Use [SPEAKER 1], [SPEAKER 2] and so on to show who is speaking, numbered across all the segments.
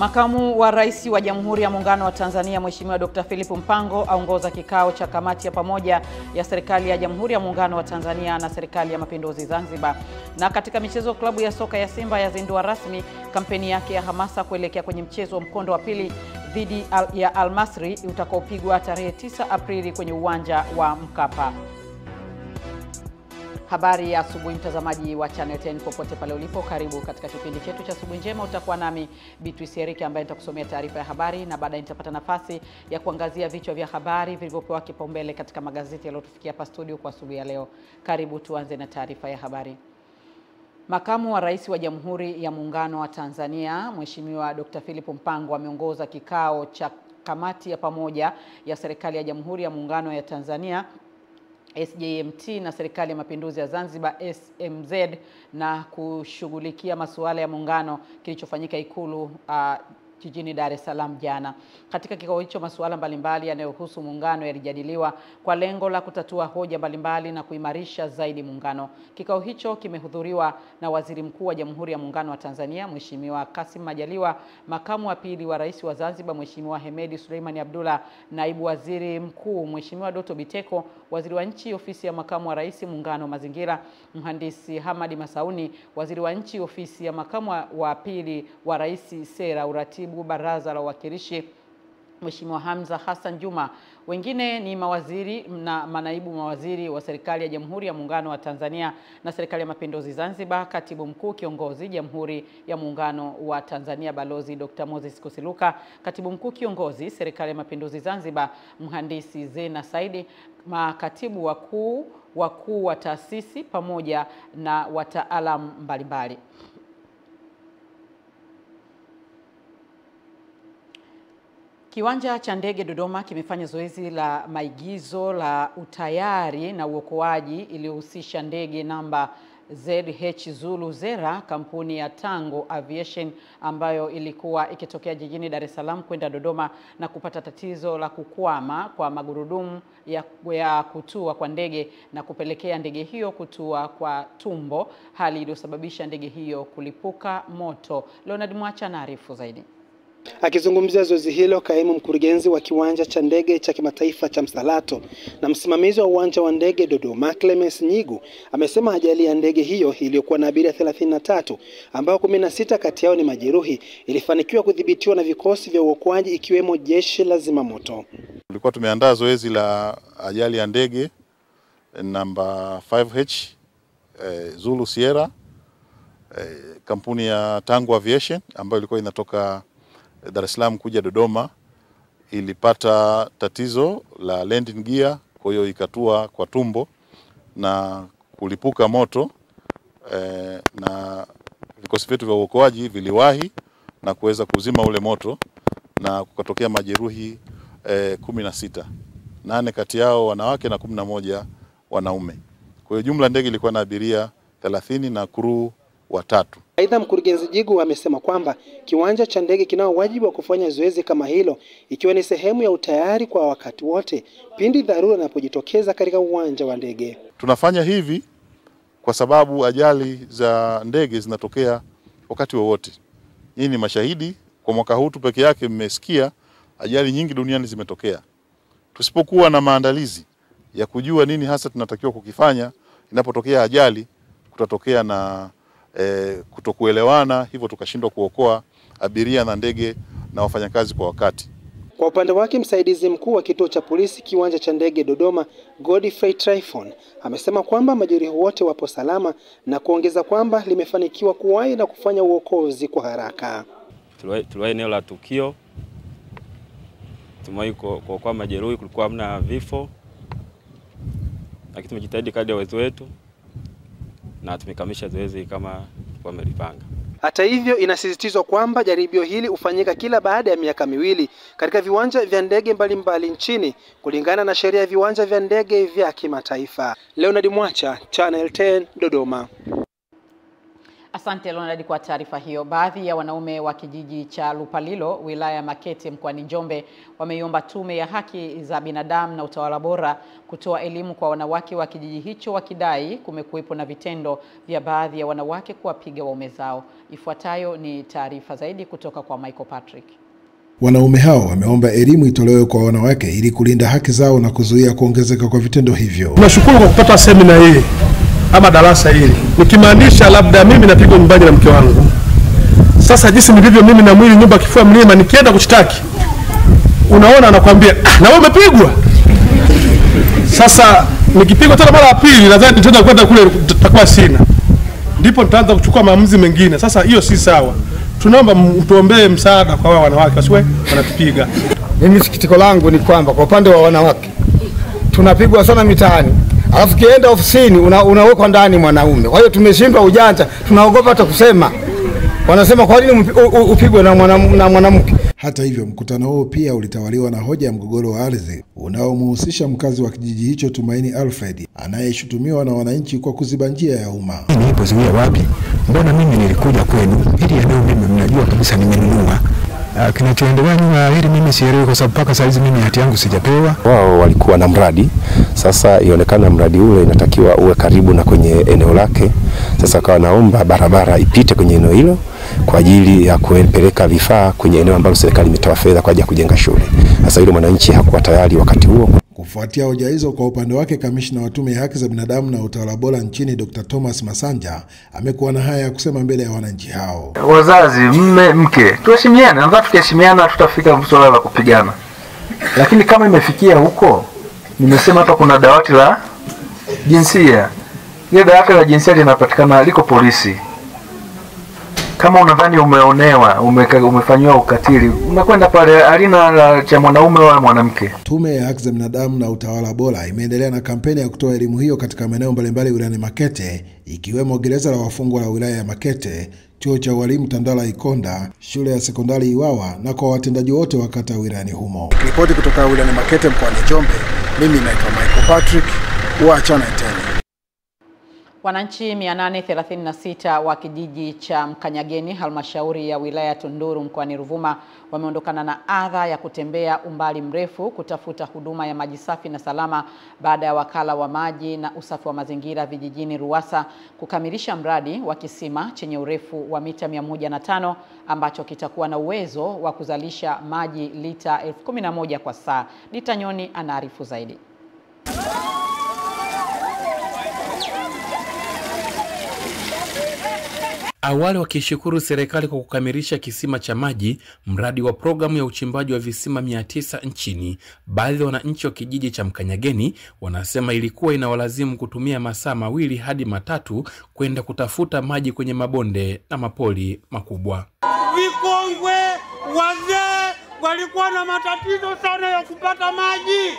[SPEAKER 1] Makamu wa Rais wa Jamhuri ya Muungano wa Tanzania Mheshimiwa Dr. Philip Mpango aongoza kikao cha kamati ya pamoja ya serikali ya Jamhuri ya Muungano wa Tanzania na serikali ya Mapinduzi Zanzibar. Na katika michezo, klabu ya soka ya Simba yazindua rasmi kampeni yake ya hamasa kuelekea kwenye mchezo wa mkondo wa pili dhidi ya Al Masry utakaopigwa tarehe 9 Aprili kwenye uwanja wa Mkapa. Habari ya asubuhi mtazamaji wa Channel 10 popote pale ulipo, karibu katika kipindi chetu cha asubuhi njema. Utakuwa nami Beatrice Erike ambaye nitakusomea taarifa ya habari na baadaye nitapata nafasi ya kuangazia vichwa vya habari vilivyopewa kipaumbele katika magazeti yaliyotufikia hapa studio kwa asubuhi ya leo. Karibu tuanze na taarifa ya habari. Makamu wa Rais wa Jamhuri ya Muungano wa Tanzania Mheshimiwa Dr. Philip Mpango ameongoza kikao cha kamati ya pamoja ya serikali ya Jamhuri ya Muungano ya Tanzania SJMT na serikali ya Mapinduzi ya Zanzibar SMZ na kushughulikia masuala ya muungano kilichofanyika Ikulu jijini Dar es Salaam jana. Katika kikao hicho masuala mbalimbali yanayohusu muungano yalijadiliwa kwa lengo la kutatua hoja mbalimbali na kuimarisha zaidi muungano. Kikao hicho kimehudhuriwa na Waziri Mkuu wa Jamhuri ya Muungano wa Tanzania Mheshimiwa Kassim Majaliwa, Makamu wa Pili wa Rais wa Zanzibar Mheshimiwa Hemedi Suleiman Abdullah, Naibu Waziri Mkuu Mheshimiwa Doto Biteko, Waziri wa Nchi Ofisi ya Makamu wa Rais Muungano Mazingira Mhandisi Hamadi Masauni, Waziri wa Nchi Ofisi ya Makamu wa Pili wa Rais Sera Uratibu Baraza la Wawakilishi Mheshimiwa Hamza Hassan Juma. Wengine ni mawaziri na manaibu mawaziri wa serikali ya Jamhuri ya Muungano wa Tanzania na serikali ya Mapinduzi Zanzibar, Katibu Mkuu Kiongozi Jamhuri ya Muungano wa Tanzania Balozi Dr. Moses Kusiluka, Katibu Mkuu Kiongozi serikali ya Mapinduzi Zanzibar Mhandisi Zena Saidi, makatibu wakuu wa taasisi pamoja na wataalamu mbalimbali. Kiwanja cha ndege Dodoma kimefanya zoezi la maigizo la utayari na uokoaji iliyohusisha ndege namba ZH Zulu Zera kampuni ya Tango Aviation ambayo ilikuwa ikitokea jijini Dar es Salaam kwenda Dodoma na kupata tatizo la kukwama kwa magurudumu ya kutua kwa ndege na kupelekea ndege hiyo kutua kwa tumbo, hali iliyosababisha ndege hiyo kulipuka moto. Leonard Mwacha anaarifu zaidi.
[SPEAKER 2] Akizungumzia zoezi hilo, kaimu mkurugenzi wa kiwanja cha ndege cha kimataifa cha Msalato na msimamizi wa uwanja wa ndege Dodoma Clemens Nyigu amesema ajali ya ndege hiyo iliyokuwa na abiria 33 ambao 16 kati yao ni majeruhi ilifanikiwa kudhibitiwa na vikosi vya uokoaji ikiwemo jeshi la zimamoto.
[SPEAKER 3] Tulikuwa tumeandaa zoezi la ajali ya ndege namba 5H Zulu Sierra kampuni ya Tango Aviation ambayo ilikuwa inatoka Dar es Salaam kuja Dodoma. Ilipata tatizo la landing gear, kwa hiyo ikatua kwa tumbo na kulipuka moto, na vikosi vyetu vya uokoaji viliwahi na kuweza kuzima ule moto na kukatokea majeruhi 16, 8 kati yao wanawake na 11 wanaume. Kwa hiyo jumla ndege ilikuwa na abiria 30 na crew watatu.
[SPEAKER 2] Aidha, mkurugenzi Jigu amesema kwamba kiwanja cha ndege kinao wajibu wa kufanya zoezi kama hilo ikiwa ni sehemu ya utayari kwa wakati wote pindi dharura inapojitokeza katika uwanja wa ndege.
[SPEAKER 3] Tunafanya hivi kwa sababu ajali za ndege zinatokea wakati wowote. Nyinyi ni mashahidi, kwa mwaka huu tu peke yake mmesikia ajali nyingi duniani zimetokea. Tusipokuwa na maandalizi ya kujua nini hasa tunatakiwa kukifanya inapotokea ajali, kutatokea na kutokuelewana, hivyo tukashindwa kuokoa abiria na ndege na wafanyakazi kwa wakati.
[SPEAKER 2] Kwa upande wake, msaidizi mkuu wa kituo cha polisi kiwanja cha ndege Dodoma Godfrey Tryphon amesema kwamba majeruhi wote wapo salama na kuongeza kwamba limefanikiwa kuwahi na kufanya uokozi kwa haraka.
[SPEAKER 4] Tuliwahi eneo la tukio, tumewahi kuokoa majeruhi, kulikuwa hamna vifo, lakini tumejitahidi kadri ya uwezo wetu na tumekamilisha zoezi kama wamelipanga.
[SPEAKER 2] Hata hivyo, inasisitizwa kwamba jaribio hili hufanyika kila baada ya miaka miwili katika viwanja vya ndege mbalimbali nchini kulingana na sheria ya viwanja vya ndege vya kimataifa. Leonard Mwacha, Channel 10, Dodoma.
[SPEAKER 1] Asante Leonard kwa taarifa hiyo. Baadhi ya wanaume wa kijiji cha Lupalilo, wilaya ya Makete mkoani Njombe, wameiomba Tume ya Haki za Binadamu na Utawala Bora kutoa elimu kwa wanawake wa kijiji hicho, wakidai kumekuwepo na vitendo vya baadhi ya wanawake kuwapiga waume zao. Ifuatayo ni taarifa zaidi kutoka kwa Michael Patrick.
[SPEAKER 5] Wanaume hao wameomba elimu itolewe kwa wanawake ili kulinda haki zao na kuzuia kuongezeka kwa vitendo hivyo.
[SPEAKER 6] Tunashukuru kwa kupata semina hii ama darasa hili. Nikimaanisha labda mimi napigwa nyumbani na mke wangu. Sasa jinsi nilivyo mimi na mwili nyumba kifua mlima, nikienda kushtaki, unaona anakuambia na wewe umepigwa. Sasa nikipigwa tena mara ya pili nadhani nitaenda kwenda kule tutakuwa sina. Ndipo nitaanza kuchukua maamuzi mengine. Sasa hiyo si sawa. Tunaomba mtuombee msaada kwa wao wanawake wasiwe wanatupiga.
[SPEAKER 7] Mimi sikitiko langu ni kwamba kwa upande wa wanawake tunapigwa sana mitaani. Alafu kienda ofisini unawekwa ndani mwanaume. Kwa hiyo tumeshindwa ujanja, tunaogopa hata kusema. Wanasema kwa nini upigwe na mwanamke?
[SPEAKER 5] Hata hivyo mkutano huo pia ulitawaliwa na hoja ya mgogoro wa ardhi unaomhusisha mkazi wa kijiji hicho Tumaini Alfred anayeshutumiwa na wananchi kwa kuziba njia ya umma.
[SPEAKER 8] Nilipozuia wapi? Mbona mimi nilikuja kwenu ili eneo mimi mnajua kabisa nimenunua. Kinachoendelea nyuma hili mimi sielewi kwa sababu mpaka saizi mimi hati yangu sijapewa.
[SPEAKER 9] Wao walikuwa na mradi. Sasa ionekana mradi ule inatakiwa uwe karibu na kwenye eneo lake. Sasa kwa naomba barabara ipite kwenye eneo hilo kwa ajili ya kupeleka vifaa kwenye eneo ambalo serikali imetoa fedha kwa ajili ya kujenga shule. Sasa yule mwananchi hakuwa tayari wakati huo.
[SPEAKER 5] Kufuatia hoja hizo, kwa upande wake Kamishna wa Tume ya Haki za Binadamu na Utawala Bora nchini Dr. Thomas Masanja amekuwa na haya ya kusema mbele ya wananchi hao.
[SPEAKER 10] Wazazi, mke, tuheshimiane, na tukiheshimiana tutafika swala la kupigana. Lakini kama imefikia huko, nimesema hapa kuna dawati la jinsia. Ile dawati la jinsia linapatikana liko polisi. Kama unadhani umeonewa, umefanywa ukatili, unakwenda pale, alina cha mwanaume wala mwanamke.
[SPEAKER 5] Tume ya Haki za Binadamu na Utawala Bora imeendelea na kampeni ya kutoa elimu hiyo katika maeneo mbalimbali wilayani Makete, ikiwemo gereza la wafungwa la wilaya ya Makete, chuo cha walimu Tandala Ikonda, shule ya sekondari Iwawa na kwa watendaji wote wa kata wilayani humo.
[SPEAKER 2] Ripoti kutoka wilayani Makete mkoani Njombe, mimi naitwa Michael Patrick wa Channel 10.
[SPEAKER 1] Wananchi 836 wa kijiji cha Mkanyageni, halmashauri ya wilaya ya Tunduru mkoani Ruvuma, wameondokana na adha ya kutembea umbali mrefu kutafuta huduma ya maji safi na salama baada ya wakala wa maji na usafi wa mazingira vijijini RUWASA kukamilisha mradi wa kisima chenye urefu wa mita 105 ambacho kitakuwa na uwezo wa kuzalisha maji lita 11,000 kwa saa. Dita Nyoni anaarifu zaidi.
[SPEAKER 11] Awali wakishukuru serikali kwa kukamilisha kisima cha maji, mradi wa programu ya uchimbaji wa visima 900 nchini, baadhi ya wananchi wa kijiji cha Mkanyageni wanasema ilikuwa inawalazimu kutumia masaa 2 hadi 3 kwenda kutafuta maji kwenye mabonde na mapoli makubwa.
[SPEAKER 12] Vikongwe, wazee walikuwa na matatizo sana ya kupata maji.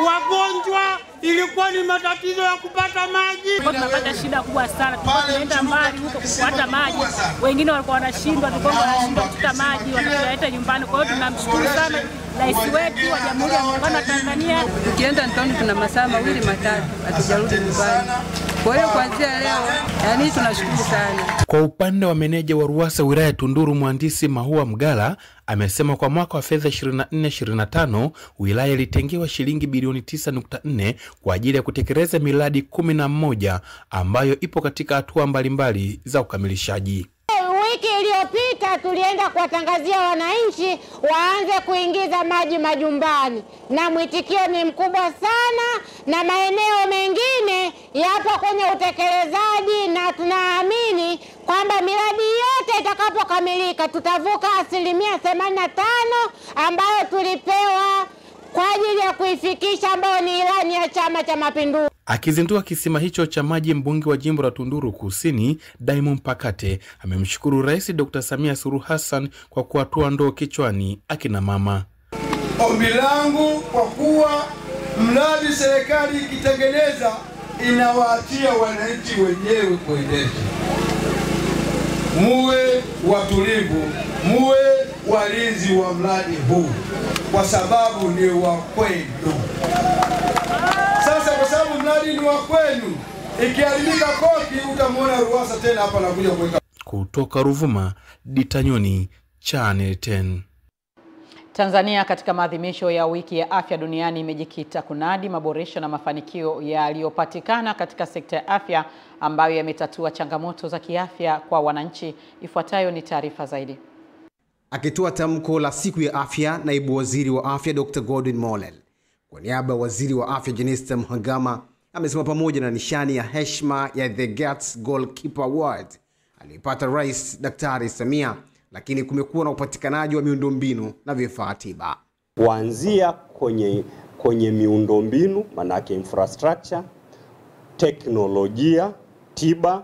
[SPEAKER 12] Wagonjwa ilikuwa ni matatizo ya kupata maji.
[SPEAKER 13] Tunapata shida kubwa sana, tunaenda mbali huko kupata maji. Wengine walikuwa wanashindwa, tulikuwa wanashindwa kupata maji, wanaleta nyumbani. Kwa hiyo tunamshukuru sana Rais wetu wa Jamhuri ya Muungano wa Tanzania.
[SPEAKER 14] Tukienda mtaani tuna masaa 2-3 hatujarudi nyumbani. Kwa hiyo kuanzia leo, yani tunashukuru sana.
[SPEAKER 11] Kwa upande wa meneja wa RUWASA wilaya ya Tunduru Mhandisi Mahua Mgala amesema kwa mwaka wa fedha 24-25 wilaya ilitengewa shilingi bilioni 9.4 kwa ajili ya kutekeleza miradi 11 ambayo ipo katika hatua mbalimbali za ukamilishaji.
[SPEAKER 15] Wiki iliyopita tulienda kuwatangazia wananchi waanze kuingiza maji majumbani, na mwitikio ni mkubwa sana, na maeneo mengine yapo kwenye utekelezaji, na tunaamini kwamba miradi yote itakapokamilika tutavuka 85% ambayo tulipewa kwa ajili ya kuifikisha, ambayo ni ilani ya Chama cha Mapinduzi.
[SPEAKER 11] Akizindua kisima hicho cha maji, mbunge wa jimbo la Tunduru Kusini Diamond Pakate amemshukuru Rais Dr. Samia Suluhu Hassan kwa kuatoa ndoo kichwani akina mama.
[SPEAKER 16] Ombi langu kwa kuwa mradi serikali ikitengeneza inawaachia wananchi wenyewe kuendesha. Muwe watulivu, muwe walinzi wa mradi huu kwa sababu ni wa kwenu. Sasa kwa sababu mradi ni wa kwenu, ikiharibika koti utamwona RUWASA tena hapa na kuja kuweka.
[SPEAKER 11] Kutoka Ruvuma, Ditanyoni, Channel 10.
[SPEAKER 1] Tanzania katika maadhimisho ya wiki ya afya duniani imejikita kunadi maboresho na mafanikio yaliyopatikana katika sekta ya afya ambayo yametatua changamoto za kiafya kwa wananchi. Ifuatayo ni taarifa zaidi.
[SPEAKER 17] Akitoa tamko la siku ya afya, naibu waziri wa afya Dr. Godwin Mollel kwa niaba ya waziri wa afya Jenista Mhagama amesema pamoja na nishani ya heshima ya The Gates Goalkeeper Award aliyopata Rais Daktari Samia, lakini kumekuwa na upatikanaji wa miundombinu na vifaa tiba.
[SPEAKER 18] Kuanzia kwenye miundombinu, manake infrastructure, teknolojia, tiba,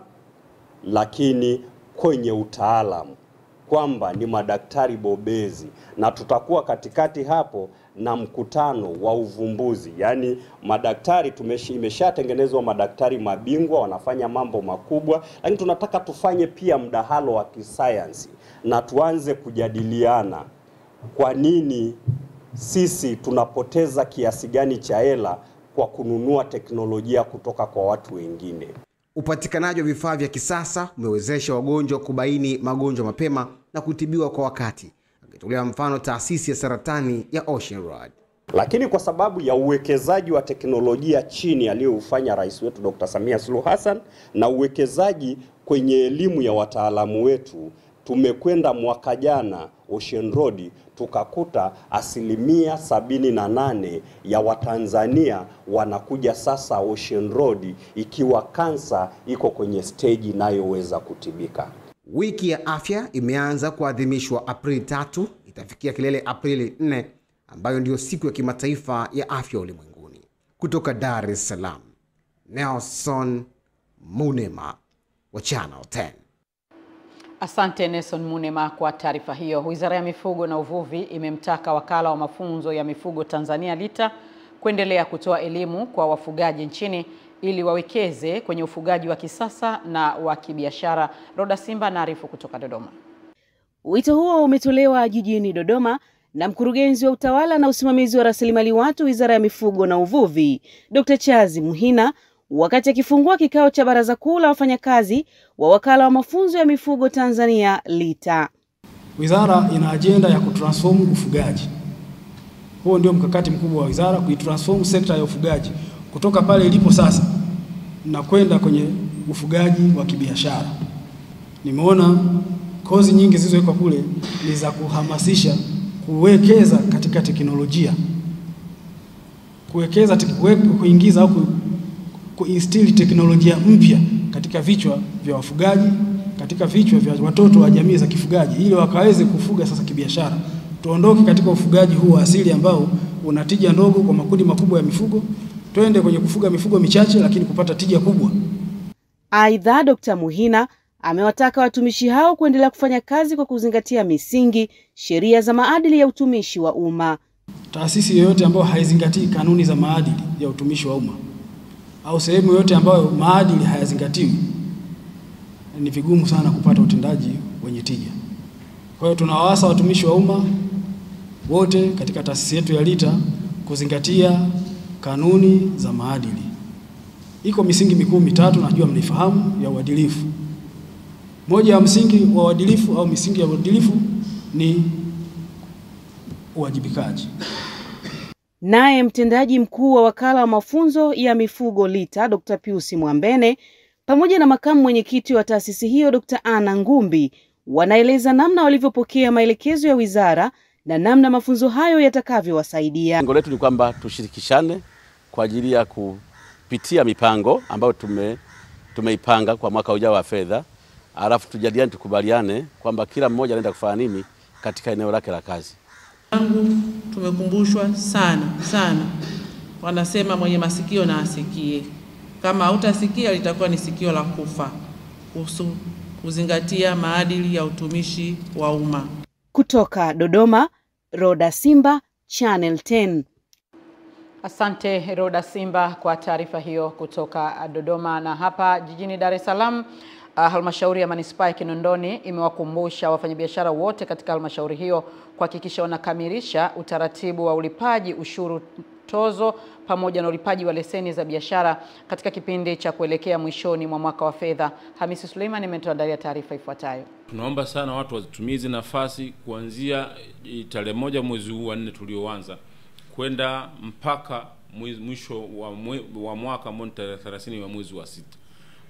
[SPEAKER 18] lakini kwenye utaalamu kwamba ni madaktari bobezi, na tutakuwa katikati hapo na mkutano wa uvumbuzi. Yani madaktari imeshatengenezwa madaktari mabingwa wanafanya mambo makubwa, lakini tunataka tufanye pia mdahalo wa kisayansi na tuanze kujadiliana kwa nini sisi tunapoteza kiasi gani cha hela kwa kununua teknolojia kutoka kwa watu wengine.
[SPEAKER 17] Upatikanaji wa vifaa vya kisasa umewezesha wagonjwa kubaini magonjwa mapema na kutibiwa kwa wakati. Akitolea mfano taasisi ya saratani ya Ocean Road.
[SPEAKER 18] Lakini kwa sababu ya uwekezaji wa teknolojia chini aliyoufanya rais wetu Dr. Samia Suluhu Hassan na uwekezaji kwenye elimu ya wataalamu wetu, tumekwenda mwaka jana Ocean Road tukakuta 78% ya Watanzania wanakuja sasa Ocean Road ikiwa kansa iko kwenye stage inayoweza kutibika.
[SPEAKER 17] Wiki ya afya imeanza kuadhimishwa Aprili 3, itafikia kilele Aprili 4, ambayo ndio siku ya kimataifa ya afya ulimwenguni. Kutoka Dar es Salaam, Nelson Munema wa Channel 10.
[SPEAKER 1] Asante Nelson Munema kwa taarifa hiyo. Wizara ya Mifugo na Uvuvi imemtaka wakala wa mafunzo ya mifugo Tanzania LITA kuendelea kutoa elimu kwa wafugaji nchini ili wawekeze kwenye ufugaji wa kisasa na wa kibiashara. Roda Simba naarifu kutoka Dodoma.
[SPEAKER 19] Wito huo umetolewa jijini Dodoma na mkurugenzi wa utawala na usimamizi wa rasilimali watu Wizara ya Mifugo na Uvuvi, Dr. Chazi Muhina, wakati akifungua kikao cha baraza kuu la wafanyakazi wa wakala wa mafunzo ya mifugo Tanzania LITA.
[SPEAKER 20] Wizara ina ajenda ya kutransform ufugaji. Huo ndio mkakati mkubwa wa wizara, kuitransform sekta ya ufugaji kutoka pale ilipo sasa na kwenda kwenye ufugaji wa kibiashara. Nimeona kozi nyingi zilizowekwa kule ni za kuhamasisha kuwekeza katika teknolojia. Kuingiza au kuinstill teknolojia mpya katika vichwa vya wafugaji, katika vichwa vya watoto wa jamii za kifugaji ili wakaweze kufuga sasa kibiashara. Tuondoke katika ufugaji huu wa asili ambao una tija ndogo kwa makundi makubwa ya mifugo, twende kwenye kufuga mifugo michache lakini kupata tija kubwa.
[SPEAKER 19] Aidha, Dr. Muhina amewataka watumishi hao kuendelea kufanya kazi kwa kuzingatia misingi, sheria za maadili ya utumishi wa umma.
[SPEAKER 20] Taasisi yoyote ambayo haizingatii kanuni za maadili ya utumishi wa umma au sehemu yote ambayo maadili hayazingatiwi, ni vigumu sana kupata utendaji wenye tija. Kwa hiyo tunawaasa watumishi wa umma wote katika taasisi yetu ya LITA kuzingatia kanuni za maadili. Iko misingi mikuu mitatu najua mnaifahamu ya uadilifu. Moja ya msingi wa uadilifu au misingi ya uadilifu ni uwajibikaji.
[SPEAKER 19] Naye mtendaji mkuu wa wakala wa mafunzo ya mifugo LITA Dr. Pius Mwambene pamoja na makamu mwenyekiti wa taasisi hiyo Dr. Anna Ngumbi wanaeleza namna walivyopokea maelekezo ya wizara na namna mafunzo hayo yatakavyowasaidia.
[SPEAKER 21] Lengo letu ni kwamba tushirikishane kwa ajili ya kupitia mipango ambayo tumeipanga kwa mwaka ujao wa fedha, alafu tujadiliane, tukubaliane kwamba kila mmoja anaenda kufanya nini katika eneo lake la kazi.
[SPEAKER 22] Tumekumbushwa sana. Wanasema mwenye masikio na asikie. Kama hautasikia litakuwa ni sikio la kufa. Kuhusu kuzingatia maadili ya utumishi wa umma.
[SPEAKER 19] Kutoka Dodoma, Roda Simba, Channel 10.
[SPEAKER 1] Asante Roda Simba kwa taarifa hiyo kutoka Dodoma. Na hapa jijini Dar es Salaam, halmashauri ya manispaa ya Kinondoni imewakumbusha wafanyabiashara wote katika halmashauri hiyo kuhakikisha wanakamilisha utaratibu wa ulipaji ushuru tozo pamoja na ulipaji wa leseni za biashara katika kipindi cha kuelekea mwishoni mwa mwaka wa fedha. Hamisi Suleiman ametuandalia taarifa ifuatayo.
[SPEAKER 3] Tunaomba sana watu wazitumie hizi nafasi kuanzia tarehe 1 mwezi huu wa 4 tulioanza kwenda mpaka mwisho wa mwaka tarehe 30 wa mwezi wa 6.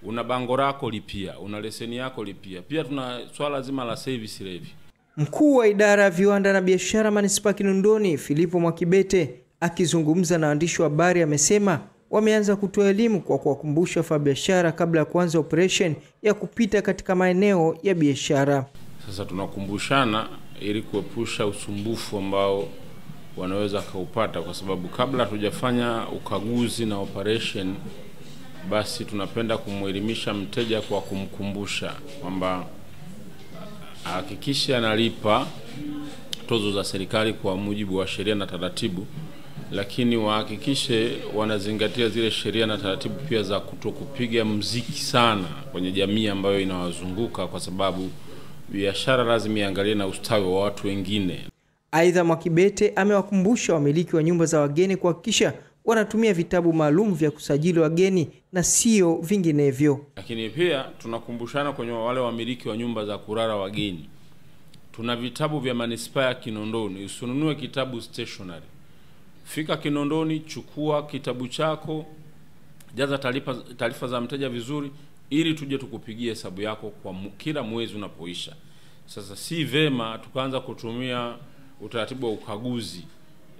[SPEAKER 3] Una bango lako lipia, una leseni yako lipia. Pia tuna swala zima la service levy.
[SPEAKER 4] Mkuu wa idara ya viwanda na biashara Manispaa Kinondoni Filipo Mwakibete akizungumza na waandishi wa habari amesema wameanza kutoa elimu kwa kuwakumbusha wafanyabiashara kabla ya kuanza operation ya kupita katika maeneo ya biashara.
[SPEAKER 3] Sasa tunakumbushana ili kuepusha usumbufu ambao wanaweza kaupata, kwa sababu kabla hatujafanya ukaguzi na operation, basi tunapenda kumwelimisha mteja kwa kumkumbusha kwamba hakikisha analipa tozo za serikali kwa mujibu wa sheria na taratibu, lakini wahakikishe wanazingatia zile sheria na taratibu pia za kutokupiga muziki sana kwenye jamii ambayo inawazunguka, kwa sababu biashara lazima iangalie na ustawi wa watu wengine.
[SPEAKER 4] Aidha, Mwakibete amewakumbusha wamiliki wa nyumba za wageni kuhakikisha wanatumia vitabu maalum vya kusajili wageni na sio vinginevyo.
[SPEAKER 3] Lakini pia tunakumbushana kwenye wale wamiliki wa nyumba za kulala wageni. Tuna vitabu vya Manispaa ya Kinondoni. Usinunue kitabu stationary. Fika Kinondoni, chukua kitabu chako, jaza taarifa za mteja vizuri ili tuje tukupigie hesabu yako kwa kila mwezi unapoisha. Sasa si vema tukaanza kutumia utaratibu wa ukaguzi.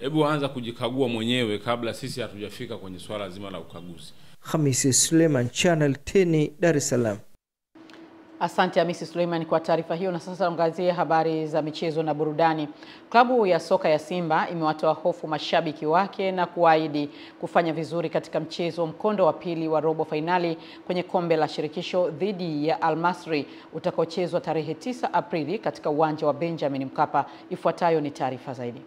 [SPEAKER 3] Hebu anza kujikagua mwenyewe kabla sisi hatujafika kwenye swala zima la ukaguzi.
[SPEAKER 4] Hamisi Suleiman, Channel 10, Dar es Salaam.
[SPEAKER 1] Asante Hamisi Suleiman kwa taarifa hiyo. Na sasa tuangazie habari za michezo na burudani. Klabu ya soka ya Simba imewatoa hofu mashabiki wake na kuahidi kufanya vizuri katika mchezo mkondo wa pili wa robo finali kwenye kombe la shirikisho dhidi ya Al Masry utakaochezwa tarehe 9 Aprili katika uwanja wa Benjamin Mkapa. Ifuatayo ni taarifa zaidi.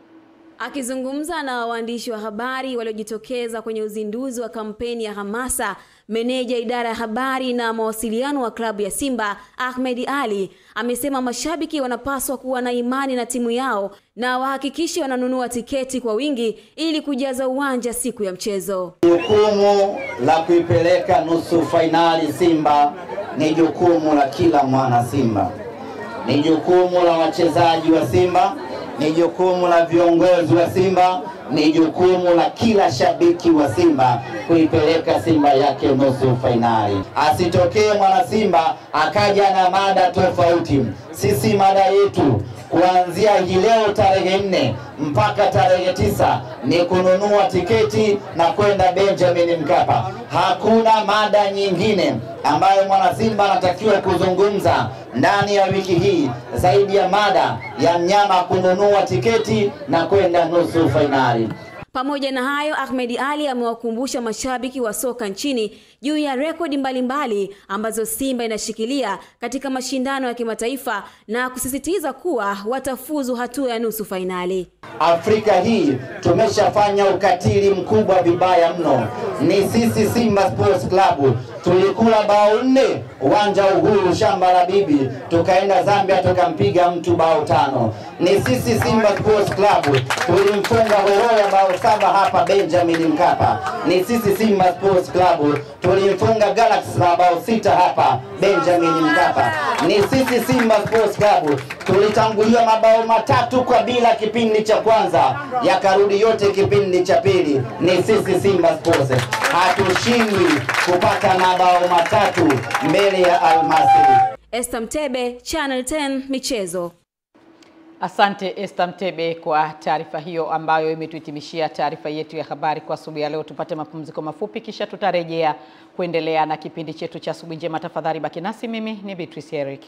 [SPEAKER 23] Akizungumza na waandishi wa habari waliojitokeza kwenye uzinduzi wa kampeni ya hamasa, meneja idara ya habari na mawasiliano wa klabu ya Simba Ahmed Ali amesema mashabiki wanapaswa kuwa na imani na timu yao na wahakikishe wananunua tiketi kwa wingi ili kujaza uwanja siku ya mchezo.
[SPEAKER 24] Jukumu la kuipeleka nusu fainali Simba ni jukumu la kila mwana Simba. Ni jukumu la wachezaji wa Simba, ni jukumu la viongozi wa Simba, ni jukumu la kila shabiki wa Simba kuipeleka Simba yake nusu fainali. Asitokee mwana Simba akaja na mada tofauti. Sisi mada yetu kuanzia hii leo tarehe 4 mpaka tarehe 9 ni kununua tiketi na kwenda Benjamin Mkapa. Hakuna mada nyingine ambayo mwana Simba anatakiwa kuzungumza ndani ya wiki hii zaidi ya mada ya mnyama kununua tiketi na kwenda nusu fainali.
[SPEAKER 23] Pamoja na hayo, Ahmed Ali amewakumbusha mashabiki wa soka nchini juu ya rekodi mbalimbali ambazo Simba inashikilia katika mashindano ya kimataifa na kusisitiza kuwa watafuzu hatua ya nusu fainali.
[SPEAKER 24] Afrika hii tumeshafanya ukatili mkubwa vibaya mno. Ni sisi Simba Sports Club tulikula bao 4 uwanja Uhuru shamba la bibi, tukaenda Zambia tukampiga mtu bao 5. Ni sisi Simba Sports Club tulimfunga Horoya bao 7 hapa Benjamin Mkapa. Ni sisi Simba Sports Club tulimfunga Galaxy bao 6 hapa Benjamin Mkapa. Ni sisi Simba Sports Club tulitangulia mabao 3 kwa bila kipindi cha kwanza, yakarudi yote kipindi cha pili. Ni sisi Simba Sports. Hatushindwi kupata mabao 3 mbele ya Al Masry.
[SPEAKER 23] Esther Mtebe, Channel 10 Michezo.
[SPEAKER 1] Asante Esther Mtebe kwa taarifa hiyo ambayo imetuhitimishia taarifa yetu ya habari kwa asubuhi ya leo. Tupate mapumziko mafupi kisha tutarejea kuendelea na kipindi chetu cha Asubuhi Njema. Tafadhali baki nasi. Mimi ni Beatrice Eric.